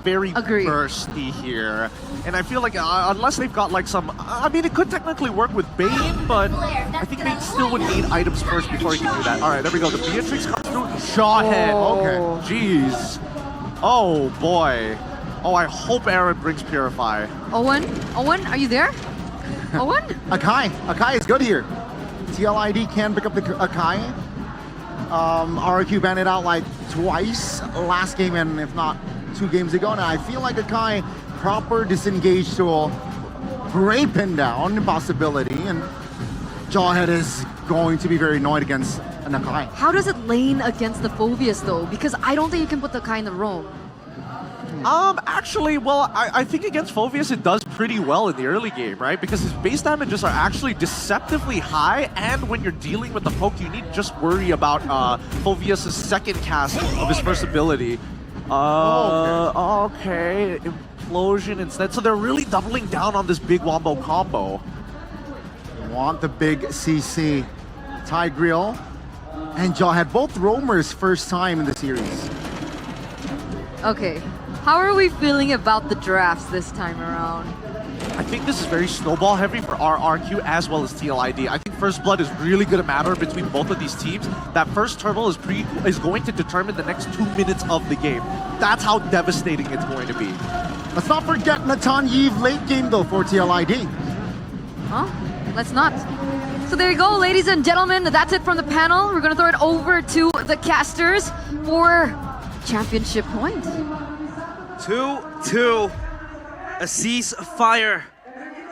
very Agree. bursty here. And I feel like unless they've got like some... I mean, it could technically work with Bane, but I think Bane still would need items first before he can do that. All right, there we go. The Beatrix comes through. Shawhead. Oh. Okay. Jeez. Oh, boy. Oh, I hope Aaron brings Purify. Owen, are you there? Owen? Akai is good here. TLID can pick up the Akai. RRQ banned it out like twice last game, and if not 2 games ago. Now I feel like Akai proper disengage tool, great pin down possibility, and Jawhead is going to be very annoyed against an Akai. How does it lane against the Phobius though? Because I don't think you can put the kind of roam. Actually, well, I think against Phobius it does pretty well in the early game, right? Because his base damages are actually deceptively high, and when you're dealing with the poke, you need to just worry about Phobius' second cast of his first ability. Okay. Implosion instead. So they're really doubling down on this big wombo combo. Want the big CC. Tigreal and Jawhead, both roamers first time in the series. Okay. How are we feeling about the drafts this time around? I think this is very snowball heavy for RRQ as well as TLID. I think First Blood is really going to matter between both of these teams. That first turtle is going to determine the next 2 minutes of the game. That's how devastating it's going to be. Let's not forget Natan Yves late game though for TLID. Huh? Let's not. So there you go, ladies and gentlemen. That's it from the panel. We're going to throw it over to the casters for championship point. 2-2. A ceasefire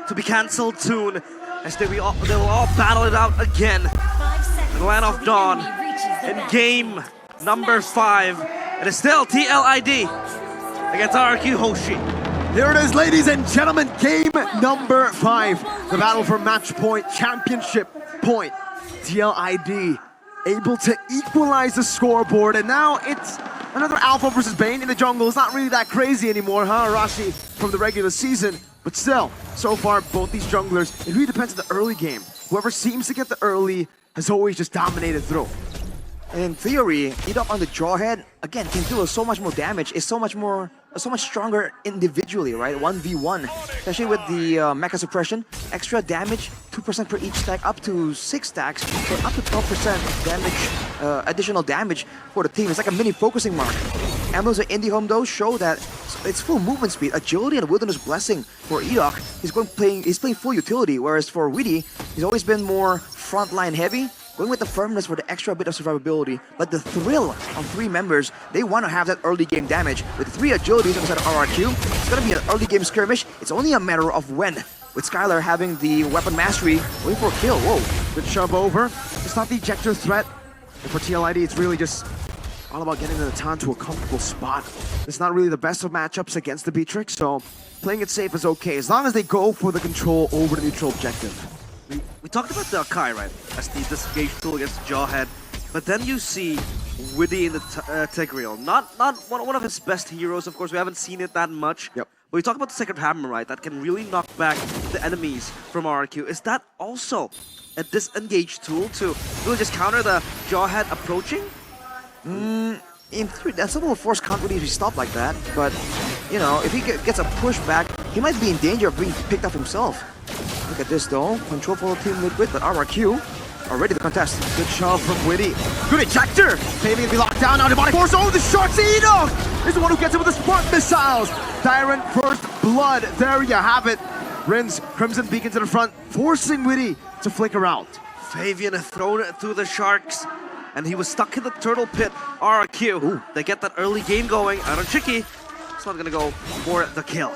to be cancelled soon, as they will all battle it out again in the Land of Dawn in game number 5. It is still TLID against RRQ Hoshi. Here it is, ladies and gentlemen, game number 5. The battle for match point, championship point. TLID able to equalize the scoreboard, and now it's another Alpha versus Bane in the jungle. It's not really that crazy anymore, huh, Rashi, from the regular season. But still, so far, both these junglers, it really depends on the early game. Whoever seems to get the early has always just dominated through. In theory, Edok on the Jawhead, again, can do so much more damage. It's so much stronger individually, right? 1v1, especially with the mecha suppression. Extra damage, 2% per each stack, up to 6 stacks, so up to 12% damage, additional damage for the team. It's like a mini focusing mark. Emblems of Indie Home though show that it's full movement speed, agility, and wilderness blessing for Edok. He's playing full utility, whereas for Witty, he's always been more frontline heavy. Going with the firmness for the extra bit of survivability, but the thrill on 3 members, they want to have that early game damage. With 3 agilities inside of RRQ, it's going to be an early game skirmish. It's only a matter of when. With Skylar having the weapon mastery, waiting for a kill. Whoa. Good shove over. It's not the ejector threat. And for TLID, it's really just all about getting the Natan to a comfortable spot. It's not really the best of matchups against the Beatrix, so playing it safe is okay, as long as they go for the control over the neutral objective. We talked about the Akai, right? As the disengage tool against the Jawhead. But then you see Witty in the Tigreal. Not one of his best heroes, of course. We haven't seen it that much. Yep. But we talk about the Sacred Hammer, right? That can really knock back the enemies from RRQ. Is that also a disengage tool to really just counter the Jawhead approaching? In theory, that someone will force can't really be stopped like that. But, you know, if he gets a pushback, he might be in danger of being picked up himself. Look at this though, control for Team Liquid, but RRQ are ready to contest. Good shove from Witty. Good ejector! Failing to be locked down now. Demonic Force. Oh, the short Edok is the one who gets it with the spark missiles. Tyrant First Blood. There you have it. Rin's Crimson Beacon to the front, forcing Witty to flicker out. Fabian thrown it through the sharks, and he was stuck in the turtle pit. RRQ, they get that early game going. Aaron Chicky, it's not gonna go for the kill.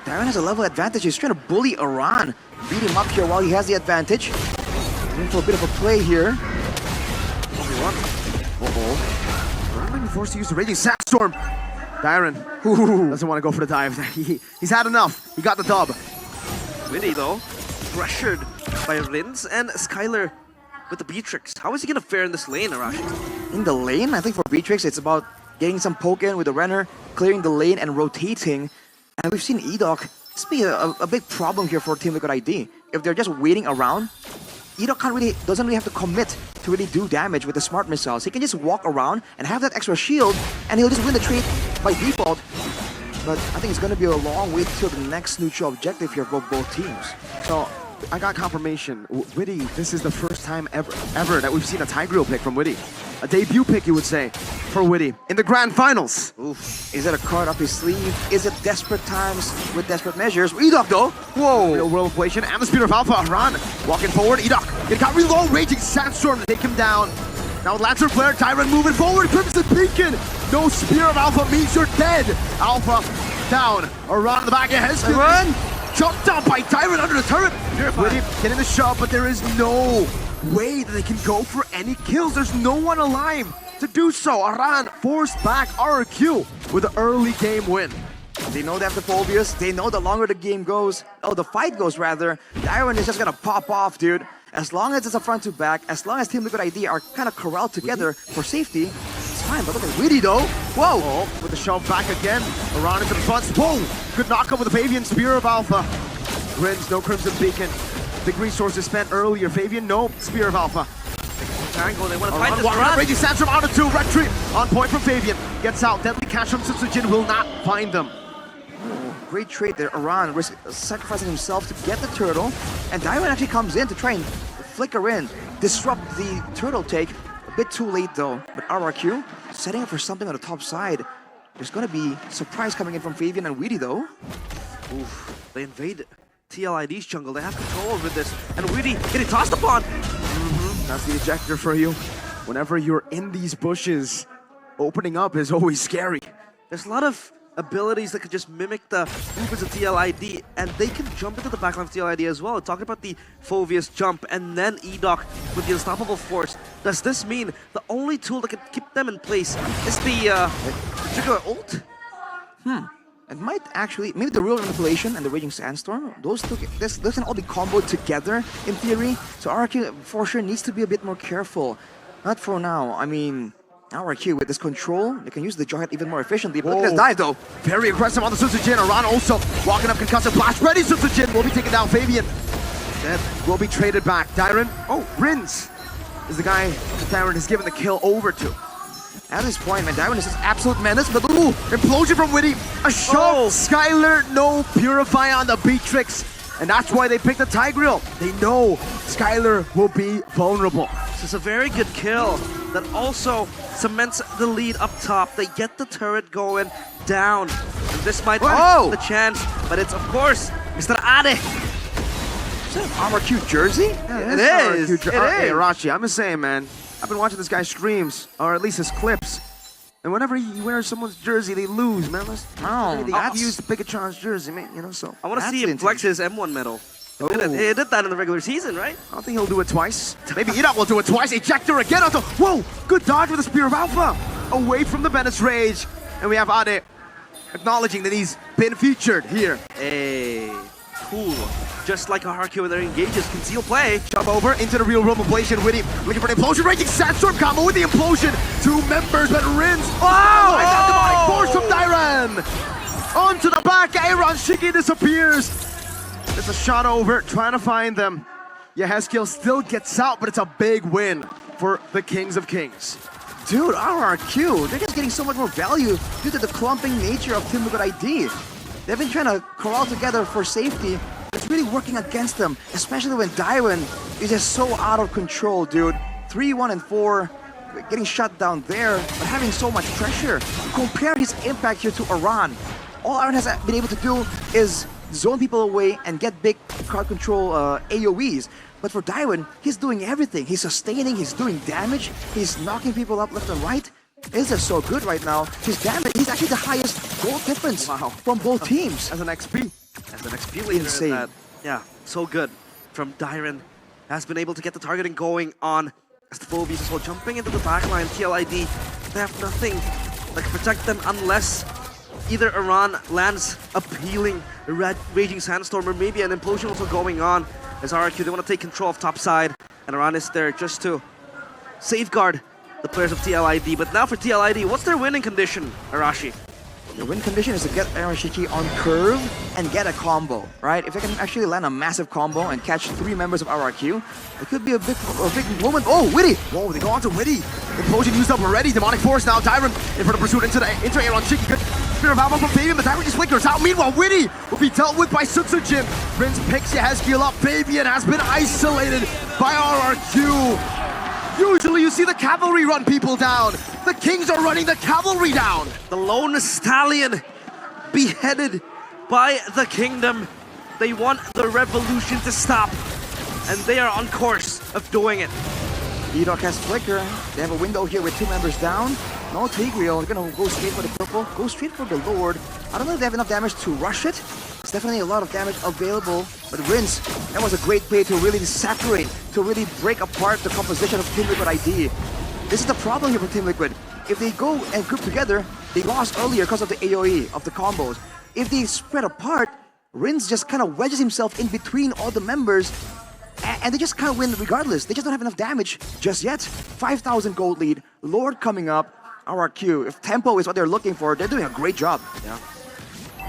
Darren has a level advantage. He's trying to bully Iran. Beat him up here while he has the advantage. Going for a bit of a play here. Iran might be forced to use the Raging Sandstorm. Darren doesn't want to go for the dive. He's had enough. He got the dub. Witty though, pressured by Rins and Skylar with the Beatrix. How is he gonna fare in this lane, Arashi? In the lane, I think for Beatrix, it's about getting some poke in with the Renner, clearing the lane and rotating. And we've seen Edok. This be a big problem here for Team Liquid ID. If they're just waiting around, Edok doesn't really have to commit to really do damage with the smart missiles. He can just walk around and have that extra shield, and he'll just win the trade by default. but I think it's going to be a long way till the next neutral objective here for both teams. So I got confirmation. Witty, this is the first time ever that we've seen a Tigreal pick from Witty. A debut pick, you would say, for Witty in the grand finals. Oof. Is it a card up his sleeve? Is it desperate times with desperate measures? Edok though! Whoa! Real world equation and the spear of Alpha. Ran walking forward. Edok. It got reload. Raging Sandstorm to take him down. Now with Lancer Flare, Tyrant moving forward. Crimson Beacon. No spear of Alpha means you're dead. Alpha down. Around in the back of Heskins. Run! Jumped down by Tyrant under the turret. Witty getting the shove, but there is no way that they can go for any kills. There's no one alive to do so. Aran forced back RRQ with an early game win. They know they have the Phobias. They know the longer the game goes, the fight goes rather, Tyrant is just gonna pop off, dude. As long as it's a front to back, as long as Team Liquid ID are kind of corralled together for safety, it's fine. But look at Witty though. Whoa! Oh, with the shove back again. Aran into the front. Whoa! Good knockup with the Fabian Spear of Alpha. Grins, no Crimson Beacon. Big resources spent earlier. Fabian, no Spear of Alpha. Triangle, they want to fight Aran this walking out, run. Raging Sandstorm out of two. Retreat on point from Fabian. Gets out. Deadly Cash from Sutsujin will not find them. Great trade there. Aran sacrificing himself to get the turtle, and Tyrant actually comes in to try and flicker in, disrupt the turtle take. A bit too late though, but RRQ setting up for something on the top side. There's gonna be surprise coming in from Fabian and Witty though. Oof, they invade TLID's jungle. They have control over this. And Witty getting tossed upon. That's the ejector for you. Whenever you're in these bushes, opening up is always scary. There's a lot of abilities that could just mimic the movements of TLID, and they can jump into the backline of TLID as well. Talking about the Phobius jump and then Edok with the unstoppable force. Does this mean the only tool that can keep them in place is the particular ult? It might actually, maybe the real manipulation and the Raging Sandstorm, those two, this can all be comboed together in theory. So RRQ for sure needs to be a bit more careful. Not for now. I mean, RRQ with this control, they can use the Jawhead even more efficiently. But look at this dive though. Very aggressive on the Sutsujin. Aran also walking up concussive blast. Ready, Sutsujin will be taking down Fabian. That will be traded back. Dyron, Rins is the guy that Dyron has given the kill over to. At this point, man, Tyrant is just absolute menace, but Ooh, implosion from Witty. A shove. Skylar, no Purify on the Beatrix. And that's why they picked the Tigreal. They know Skylar will be vulnerable. This is a very good kill that also cements the lead up top. They get the turret going down. And this might be the chance, but it's of course Mr. Ade. is that an RRQ jersey? It is. Hey, Rachi, I'm just saying, man. I've been watching this guy streams, or at least his clips. And whenever he wears someone's jersey, they lose, man. I've used Pikachon's jersey, man, you know, so. I want to see him flex his M1 medal. He did that in the regular season, right? I don't think he'll do it twice. Maybe Edok will do it twice. Ejector again onto. Whoa! Good dodge with the Spear of Alpha. Away from the Bennett's Rage. And we have Ade acknowledging that he's been featured here. Hey, cool. Just like RRQ when they're engages, conceal play. Jump over into the real room ablation. Witty looking for an implosion. Raging Sandstorm combo with the implosion. Two members, but Rins. Oh! And that demonic force from Dyran. Onto the back. Aaron Shiki disappears. It's a shot over, trying to find them. Yehezkiel still gets out, but it's a big win for the Kings of Kings. Dude, RRQ, they're just getting so much more value due to the clumping nature of Team Liquid ID. They've been trying to corral together for safety. It's really working against them, especially when Dyran is just so out of control, dude. 3-1 and 4, getting shut down there, but having so much pressure. Compare his impact here to Aran. All Aran has been able to do is zone people away and get big card control AoEs. But for Dyran, he's doing everything. He's sustaining, he's doing damage, he's knocking people up left and right. It's just so good right now. His damage, he's actually the highest goal difference from both teams. As an XP. As an XP leader, Insane. Yeah, so good from Dyran. Has been able to get the targeting going on as the Phobies as well. Jumping into the backline, TLID, they have nothing that can protect them unless either Aran lands a peeling Raging Sandstorm or maybe an implosion also going on. As RRQ, they want to take control of top side, and Aran is there just to safeguard the players of TLID. But now for TLID, what's their winning condition, Arashi? The win condition is to get Aaron Shiki on curve and get a combo, right? If they can actually land a massive combo and catch 3 members of RRQ, it could be a big moment. Oh, Witty! Whoa, they go on to Witty. Implosion used up already. Demonic Force now. Dyran in front of pursuit into Aaron Shiki. Good Spear of Alpha from Fabian, but Diamond just flickers out. Meanwhile, Witty will be dealt with by Sutsujin. Prince picks Yehezkiel up. Fabian has been isolated by RRQ. Usually you see the cavalry run people down. The Kings are running the cavalry down. The lone stallion beheaded by the kingdom. They want the revolution to stop, and they are on course of doing it. Edok has Flicker. They have a window here with 2 members down. No Tigreal. They're gonna go straight for the purple. Go straight for the Lord. I don't know if they have enough damage to rush it. There's definitely a lot of damage available. But Rinse, that was a great play to really saturate, to really break apart the composition of Team Liquid ID. This is the problem here for Team Liquid. If they go and group together, they lost earlier because of the AoE, of the combos. If they spread apart, Rinse just kind of wedges himself in between all the members, and they just kind of win regardless. They just don't have enough damage just yet. 5,000 gold lead, Lord coming up, RRQ. If tempo is what they're looking for, they're doing a great job. Yeah,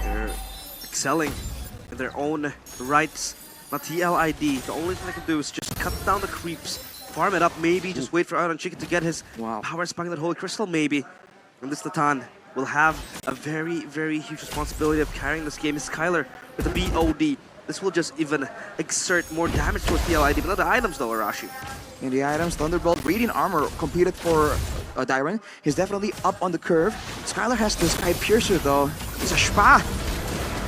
they're excelling in their own rights. Now TLID, the only thing they can do is just cut down the creeps, farm it up maybe, just wait for Iron Chicken to get his power spike in that Holy Crystal maybe. And this Natan will have a very, very huge responsibility of carrying this game. Is Skylar with the BOD. This will just even exert more damage towards TLID, but not the items though, Arashi. In the items, Thunderbolt, Radiant Armor completed for Dyron. He's definitely up on the curve. Skylar has the Sky Piercer though. It's a Spa.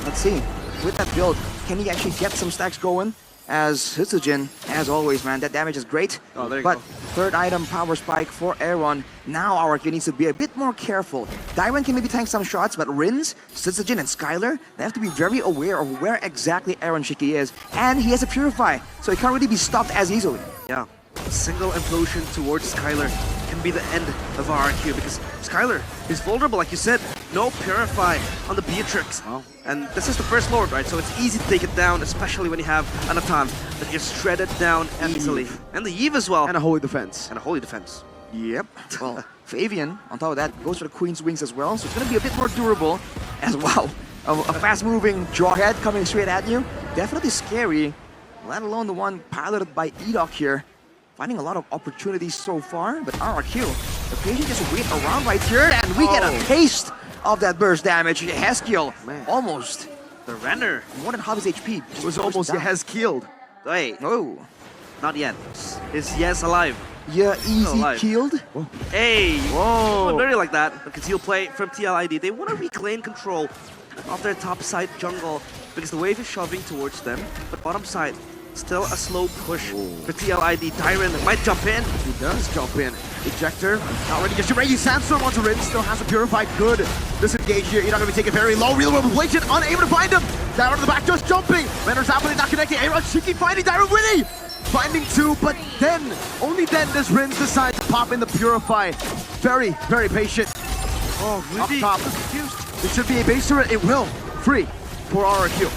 Let's see. With that build, can he actually get some stacks going? As Hitsujin, as always, man, that damage is great. Oh, there you but go. Third item, Power Spike for Aaron. Now RRQ needs to be a bit more careful. Dyron can maybe tank some shots, but Rins, Hitsujin, and Skylar, they have to be very aware of where exactly Aaron Shiki is. And he has a Purify, so he can't really be stopped as easily. Yeah, a single implosion towards Skylar can be the end of RRQ because Skylar is vulnerable, like you said. No Purify on the Beatrix. Wow. And this is the first Lord, right? So it's easy to take it down, especially when you have a Natan that can just shred it down easily. And the Eve as well. And a Holy Defense. And a Holy Defense. Yep. Well, Fabian, on top of that, goes for the Queen's Wings as well, so it's going to be a bit more durable. As wow, a fast-moving Jawhead coming straight at you. Definitely scary, let alone the one piloted by Edok here. Finding a lot of opportunities so far, but RRQ, the patient just wait around right here, and we get a taste of that burst damage. Yehezkiel, almost. The Renner. More than half his HP. It was almost Yehezkiel. Wait, Oh. not yet. Is Yes alive? Yeah, easy alive. killed. Hey! Whoa. Dirty like that, because he'll play from TLID. They want to reclaim control of their top side jungle because the wave is shoving towards them, but bottom side, still a slow push for TLID. Dyron might jump in. He does jump in. Ejector, not ready to get ready. Sandstorm onto Rin, still has a Purified. Good disengage here. You're not going to be taken very low. Real World Blazing, unable to find him. Down to the back, just jumping. Renner's happening, not connecting. Aaron Shiki finding Dyron Winnie. Finding two, but then, only then does Rin decide to pop in the Purify. Very, very patient. Oh, Up really? top. Confused. It should be a base turret. It will. Free for RRQ.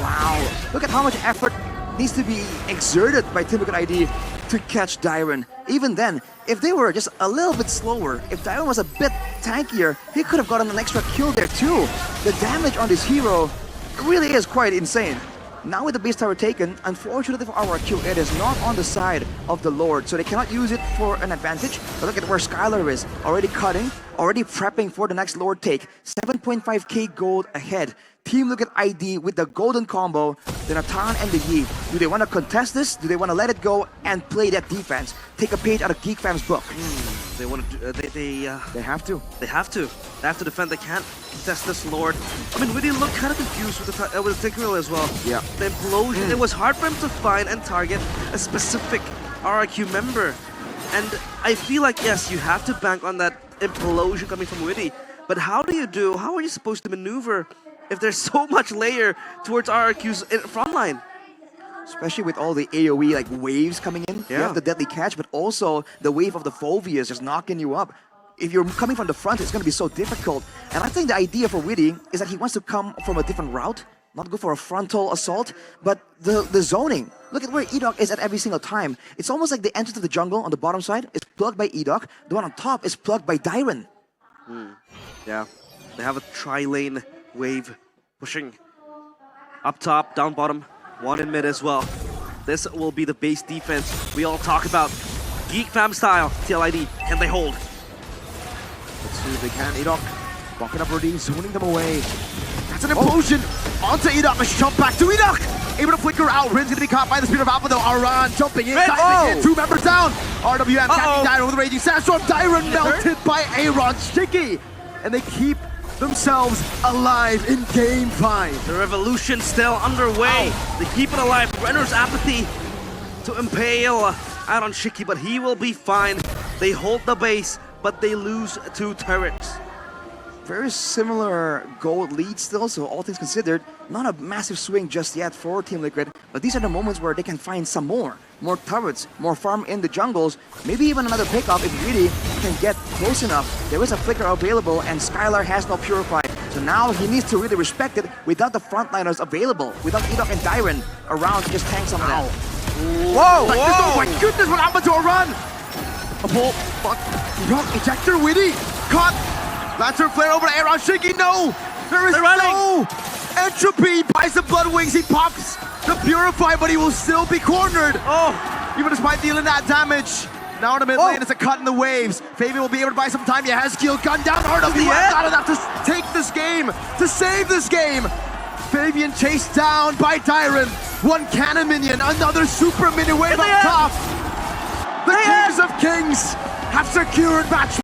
Wow, look at how much effort needs to be exerted by Team Liquid ID to catch Dyron. Even then, if they were just a little bit slower, if Dyron was a bit tankier, he could have gotten an extra kill there too. The damage on this hero really is quite insane. Now with the base tower taken, unfortunately for RRQ, it is not on the side of the Lord, so they cannot use it for an advantage. But look at where Skylar is, already cutting, already prepping for the next Lord take. 7.5k gold ahead. Team Liquid ID with the golden combo, the Natan and the Yi. Do they want to contest this? Do they want to let it go and play that defense? Take a page out of Geek Fam's book. They want to. They have to. They have to. They have to defend. They can't contest this Lord. I mean, Witty looked kind of confused with the Tigreal as well. Yeah. The implosion. It was hard for him to find and target a specific RRQ member. And I feel like, yes, you have to bank on that implosion coming from Witty. But how are you supposed to maneuver if there's so much layer towards RRQ's front line? Especially with all the AoE like waves coming in. You Yeah. have the deadly catch, but also the wave of the Phobias just knocking you up. If you're coming from the front, it's going to be so difficult. And I think the idea for Witty is that he wants to come from a different route, not go for a frontal assault, but the zoning. Look at where Edok is at every single time. It's almost like the entrance of the jungle on the bottom side is plugged by Edok. The one on top is plugged by Dyron. Yeah. They have a tri-lane wave pushing up top, down bottom, one in mid as well. This will be the base defense we all talk about. Geek Fam style, TLID, can they hold? Let's see if they can. Edok Walking up Rodin, zoning them away. That's an implosion onto Edok. Let's jump back to Edok. Able to flicker out. Rin's gonna be caught by the speed of Alpha though. Aran jumping in, diving in. 2 members down. RWM catching Dyron with a raging sandstorm. Dyron melted by Aaron Sticky. And they keep themselves alive in game 5. The revolution still underway. They keep it alive. Renner's apathy to impale Aaron Shiki, but he will be fine. They hold the base, but they lose 2 turrets. Very similar gold lead still, so all things considered, not a massive swing just yet for Team Liquid, but these are the moments where they can find some more turrets, more farm in the jungles, maybe even another pickup if really can get close enough. There is a flicker available and Skylar has no Purify, so now he needs to really respect it without the frontliners available, without Edok and Dyron around to just tank some of them. Whoa! Oh my goodness, what happened to Aran? A pull, fuck, rock ejector, Witty, caught. Lantern flare over to Aaron Shiki, no! There is no entropy, buys the Blood Wings, he pops the Purify, but he will still be cornered. Oh! Even despite dealing that damage. Now in the mid lane, it's a cut in the waves. Fabian will be able to buy some time. Yahezkiel gun down, RWM not enough to take this game, to save this game. Fabian chased down by Dyron. 1 cannon minion, another super minion wave up top. The Kings of Kings have secured match